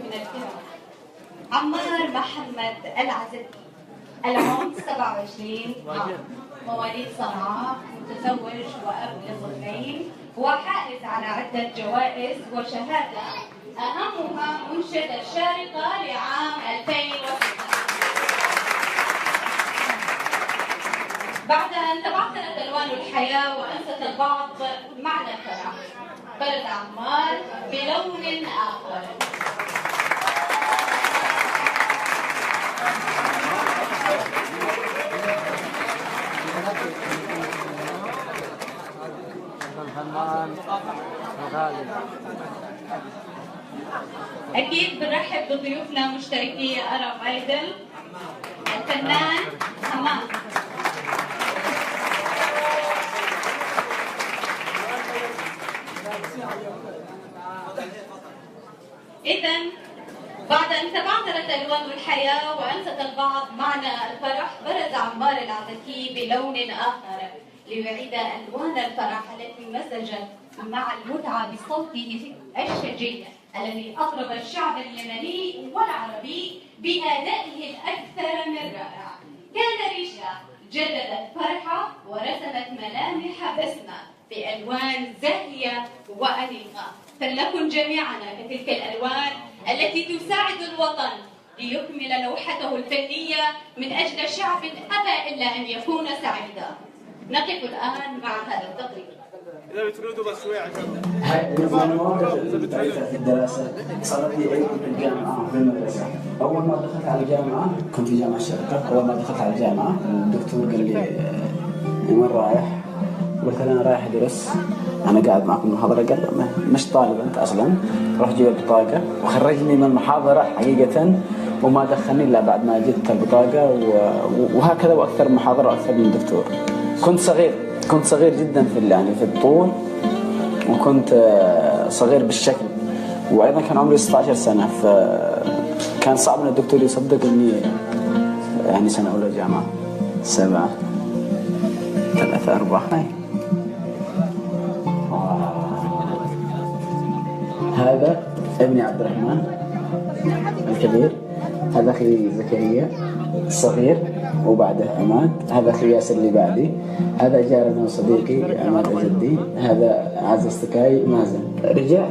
من الكرام. عمار محمد العزبي، العمر 27 عام، مواليد صنعاء، متزوج وأب لطفلين، وحائز على عدة جوائز وشهادة أهمها منشد الشارقة لعام 2006. بعد أن تبعثرت ألوان الحياة وأنست البعض معنى الفرح، برز عمار بلون آخر. أكيد بنرحب بضيوفنا مشتركي أرب ايدل، الفنان حمام. إذن بعد أن تبعثرت ألوان الحياة وأنست البعض معنى الفرح، برز عمار العزكي بلون آخر ليعيد ألوان الفرح التي مزجت مع المتعة بصوته الشجي الذي أطرب الشعب اليمني والعربي بأدائه الأكثر من رائع. كان ريشة جددت فرحة ورسمت ملامح بسمة بألوان زاهية وأنيقة، فلنكن جميعنا كتلك الألوان التي تساعد الوطن ليكمل لوحته الفنية من أجل شعب أبى إلا أن يكون سعيدا. نقف الآن مع هذا التقرير. إذا بتريدوا بس شوي عشان هاي المواقف اللي بتعرفها في الدراسة صارت لي عيد في الجامعة في المدرسة. أول ما دخلت على الجامعة كنت في جامعة الشرقة، أول ما دخلت على الجامعة الدكتور قال لي وين رايح؟ قلت له أنا رايح أدرس، أنا قاعد معكم المحاضرة. قال مش طالب أنت أصلا، روح جيب البطاقة. وخرجني من المحاضرة حقيقة وما دخلني إلا بعد ما جبت البطاقة. وهكذا وأكثر محاضرة وأكثر من دكتور. كنت صغير جدا في الطول، وكنت صغير بالشكل، وأيضا كان عمري 16 سنة، فكان صعب أن الدكتور يصدق إني يعني سنة أولى جامعة. 7 3 4 هاي. هذا ابني عبد الرحمن الكبير، هذا أخي زكريا الصغير، وبعده عماد. هذا أخي ياسر اللي بعدي، هذا جارنا وصديقي عماد جدي، هذا عز استكاي مازن. رجعت